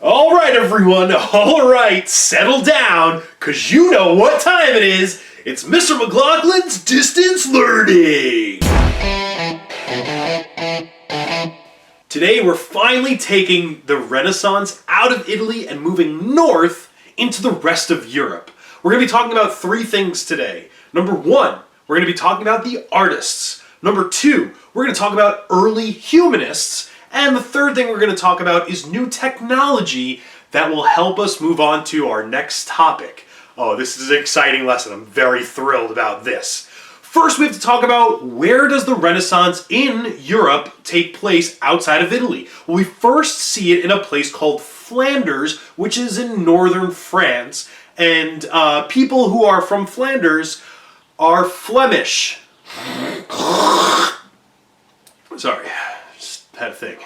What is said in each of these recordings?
All right, everyone. All right, settle down, because you know what time it is. It's Mr. McLaughlin's Distance Learning. Today, we're finally taking the Renaissance out of Italy and moving north into the rest of Europe. We're going to be talking about three things today. Number one, we're going to be talking about the artists. Number two, we're going to talk about early humanists. And the third thing we're going to talk about is new technology that will help us move on to our next topic. Oh, this is an exciting lesson. I'm very thrilled about this. First, we have to talk about where does the Renaissance in Europe take place outside of Italy? Well, we first see it in a place called Flanders, which is in northern France. And people who are from Flanders are Flemish. Sorry, just had a thing.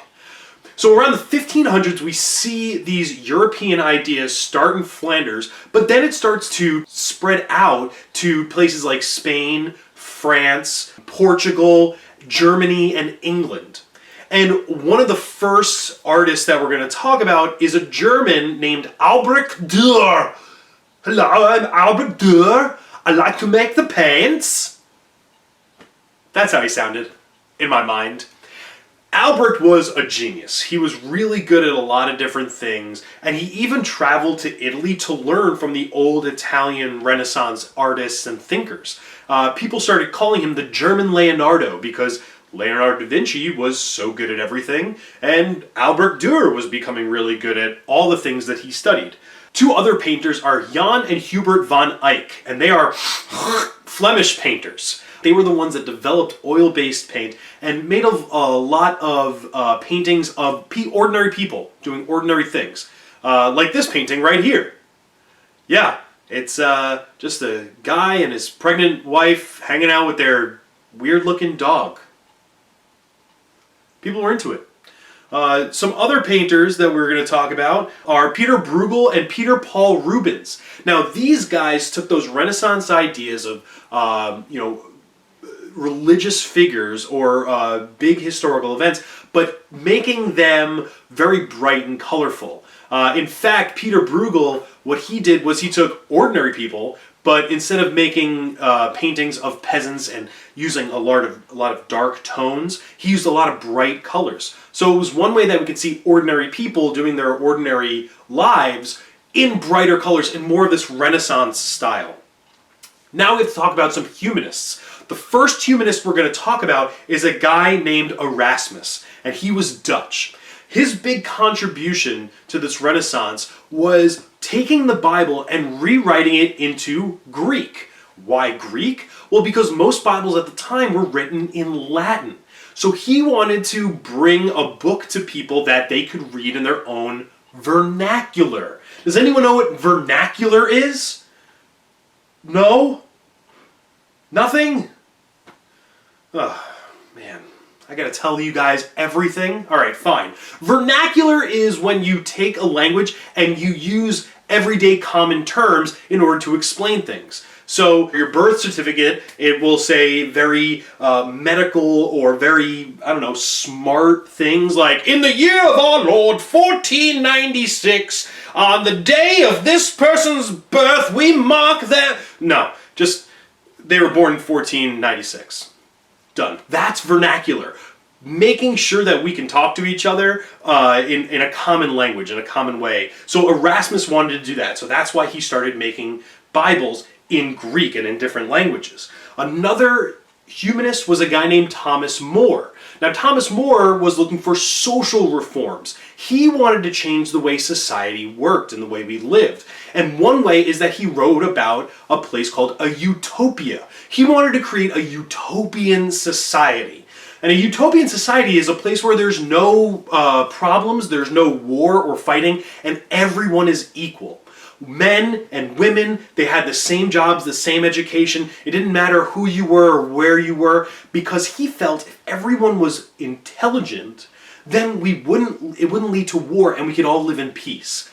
So around the 1500s, we see these European ideas start in Flanders, but then it starts to spread out to places like Spain, France, Portugal, Germany, and England. And one of the first artists that we're going to talk about is a German named Albrecht Dürer. Hello, I'm Albrecht Dürer. I like to make the paints. That's how he sounded in my mind. Albrecht was a genius. He was really good at a lot of different things, and he even traveled to Italy to learn from the old Italian Renaissance artists and thinkers. People started calling him the German Leonardo because Leonardo da Vinci was so good at everything, and Albrecht Dürer was becoming really good at all the things that he studied. Two other painters are Jan and Hubert van Eyck, and they are Flemish painters. They were the ones that developed oil-based paint and made a lot of paintings of ordinary people doing ordinary things. Like this painting right here. Yeah, it's just a guy and his pregnant wife hanging out with their weird-looking dog. People were into it. Some other painters that we're going to talk about are Peter Bruegel and Peter Paul Rubens. Now, these guys took those Renaissance ideas of, religious figures or big historical events, but making them very bright and colorful. In fact, Peter Bruegel, what he did was he took ordinary people, but instead of making paintings of peasants and using a lot of dark tones, he used a lot of bright colors. So it was one way that we could see ordinary people doing their ordinary lives in brighter colors, in more of this Renaissance style. Now we have to talk about some humanists. The first humanist we're going to talk about is a guy named Erasmus, and he was Dutch. His big contribution to this Renaissance was taking the Bible and rewriting it into Greek. Why Greek? Well, because most Bibles at the time were written in Latin. So he wanted to bring a book to people that they could read in their own vernacular. Does anyone know what vernacular is? No? Nothing? Oh, man. I gotta tell you guys everything? Alright, fine. Vernacular is when you take a language and you use everyday common terms in order to explain things. So your birth certificate, it will say very medical or very, smart things like, in the year of our Lord, 1496, on the day of this person's birth, we mark that... No, just, they were born in 1496. Done. That's vernacular. Making sure that we can talk to each other in a common language, in a common way. So Erasmus wanted to do that. So that's why he started making Bibles in Greek and in different languages. Another humanist was a guy named Thomas More. Now, Thomas More was looking for social reforms. He wanted to change the way society worked and the way we lived. And one way is that he wrote about a place called a utopia. He wanted to create a utopian society. And a utopian society is a place where there's no problems, there's no war or fighting, and everyone is equal. Men and women, they had the same jobs, the same education. It didn't matter who you were or where you were, because he felt if everyone was intelligent, then it wouldn't lead to war and we could all live in peace.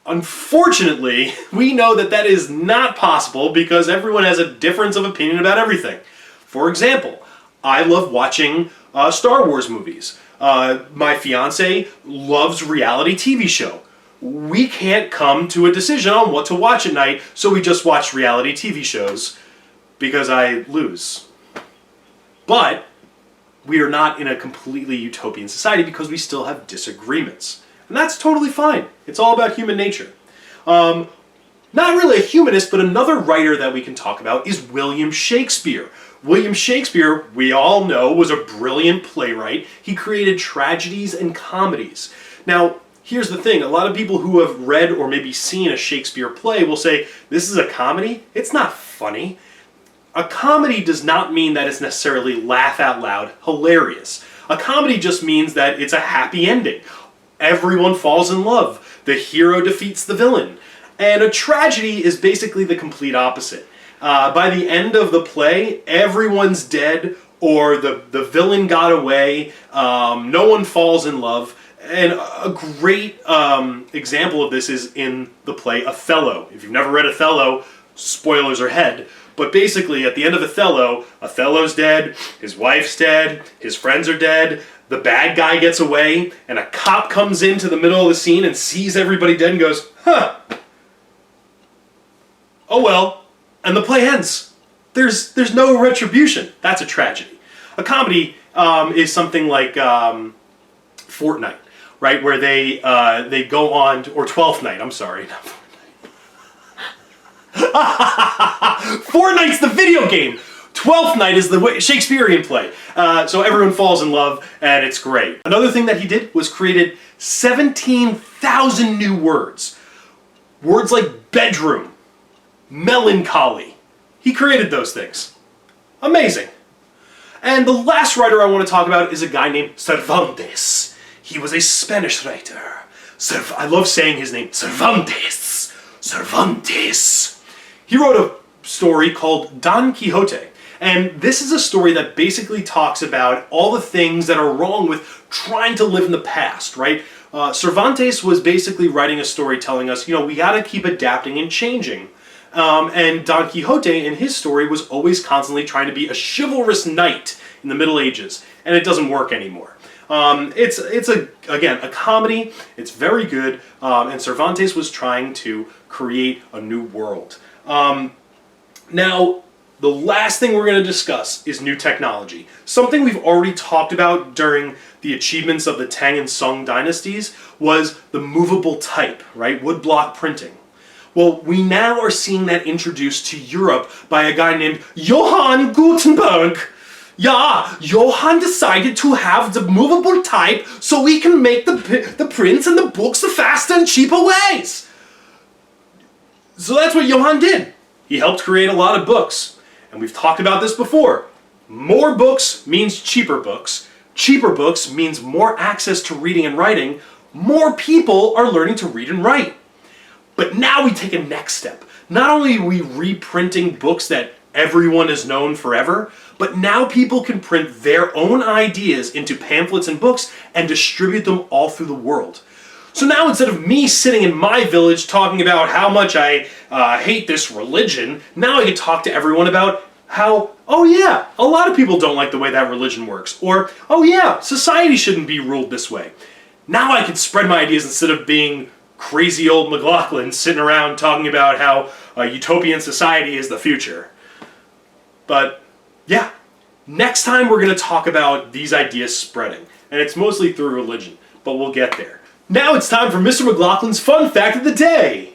Unfortunately, we know that that is not possible because everyone has a difference of opinion about everything. For example, I love watching Star Wars movies. My fiance loves reality TV show. we can't come to a decision on what to watch at night, so we just watch reality TV shows because I lose. But we are not in a completely utopian society because we still have disagreements. And that's totally fine. It's all about human nature. Not really a humanist, but another writer that we can talk about is William Shakespeare. William Shakespeare, we all know, was a brilliant playwright. He created tragedies and comedies. Now, here's the thing. A lot of people who have read or maybe seen a Shakespeare play will say, this is a comedy? It's not funny. A comedy does not mean that it's necessarily laugh out loud hilarious. A comedy just means that it's a happy ending. Everyone falls in love. The hero defeats the villain. And a tragedy is basically the complete opposite. By the end of the play, everyone's dead, or the villain got away, no one falls in love. And a great example of this is in the play Othello. If you've never read Othello, spoilers ahead. But basically, at the end of Othello, Othello's dead, his wife's dead, his friends are dead, the bad guy gets away, and a cop comes into the middle of the scene and sees everybody dead and goes, huh. Oh well, and the play ends. There's no retribution. That's a tragedy. A comedy is something like Fortnite, right? Where they go on, or Twelfth Night. I'm sorry, not Fortnite. Fortnite's the video game. Twelfth Night is the Shakespearean play. So everyone falls in love, and it's great. Another thing that he did was created 17,000 new words. Words like bedroom, melancholy. He created those things. Amazing. And the last writer I want to talk about is a guy named Cervantes. He was a Spanish writer. I love saying his name, Cervantes. Cervantes. He wrote a story called Don Quixote. And this is a story that basically talks about all the things that are wrong with trying to live in the past, right? Cervantes was basically writing a story telling us, we got to keep adapting and changing. And Don Quixote, in his story, was always constantly trying to be a chivalrous knight in the Middle Ages, and it doesn't work anymore. It's again a comedy. It's very good, and Cervantes was trying to create a new world. Now, the last thing we're going to discuss is new technology. Something we've already talked about during the achievements of the Tang and Song dynasties was the movable type, right? Woodblock printing. Well, we now are seeing that introduced to Europe by a guy named Johann Gutenberg. Yeah, Johann decided to have the movable type so we can make the prints and the books the faster and cheaper ways. So that's what Johann did. He helped create a lot of books. And we've talked about this before. More books means cheaper books. Cheaper books means more access to reading and writing. More people are learning to read and write. But now we take a next step. Not only are we reprinting books that everyone has known forever, but now people can print their own ideas into pamphlets and books and distribute them all through the world. So now instead of me sitting in my village talking about how much I hate this religion, now I can talk to everyone about how, oh yeah, a lot of people don't like the way that religion works. Or, oh yeah, society shouldn't be ruled this way. Now I can spread my ideas instead of being crazy old McLaughlin sitting around talking about how a utopian society is the future. But yeah, next time we're going to talk about these ideas spreading. And it's mostly through religion, but we'll get there. Now it's time for Mr. McLaughlin's Fun Fact of the Day.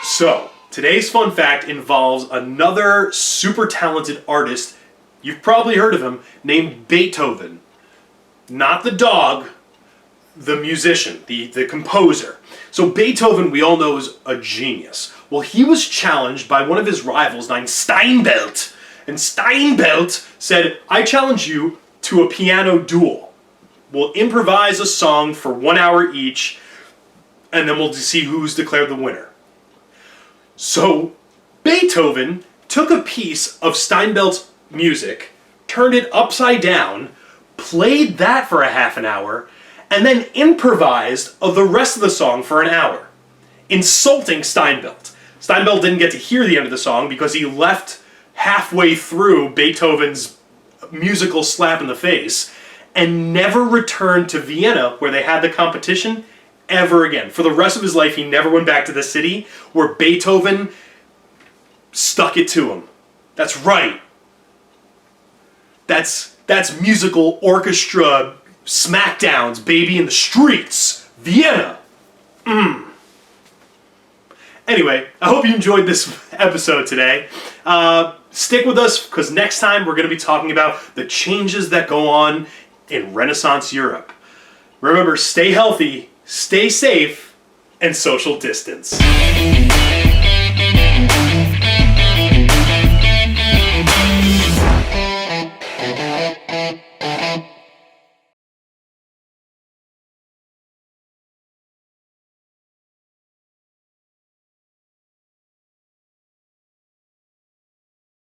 So, today's fun fact involves another super talented artist, you've probably heard of him, named Beethoven. Not the dog, the musician, the composer. So Beethoven, we all know, is a genius. Well, he was challenged by one of his rivals named Steinbelt. And Steinbelt said, I challenge you to a piano duel. We'll improvise a song for 1 hour each, and then we'll see who's declared the winner. So Beethoven took a piece of Steinbelt's music, turned it upside down, played that for a half an hour, and then improvised the rest of the song for an hour, insulting Steinbelt. Steinbelt didn't get to hear the end of the song because he left halfway through Beethoven's musical slap in the face, and never returned to Vienna, where they had the competition, ever again. For the rest of his life, he never went back to the city where Beethoven stuck it to him. That's right. That's musical orchestra smackdowns, baby, in the streets. Vienna. Anyway, I hope you enjoyed this episode today. Stick with us, because next time we're going to be talking about the changes that go on in Renaissance Europe. Remember, stay healthy, stay safe, and social distance.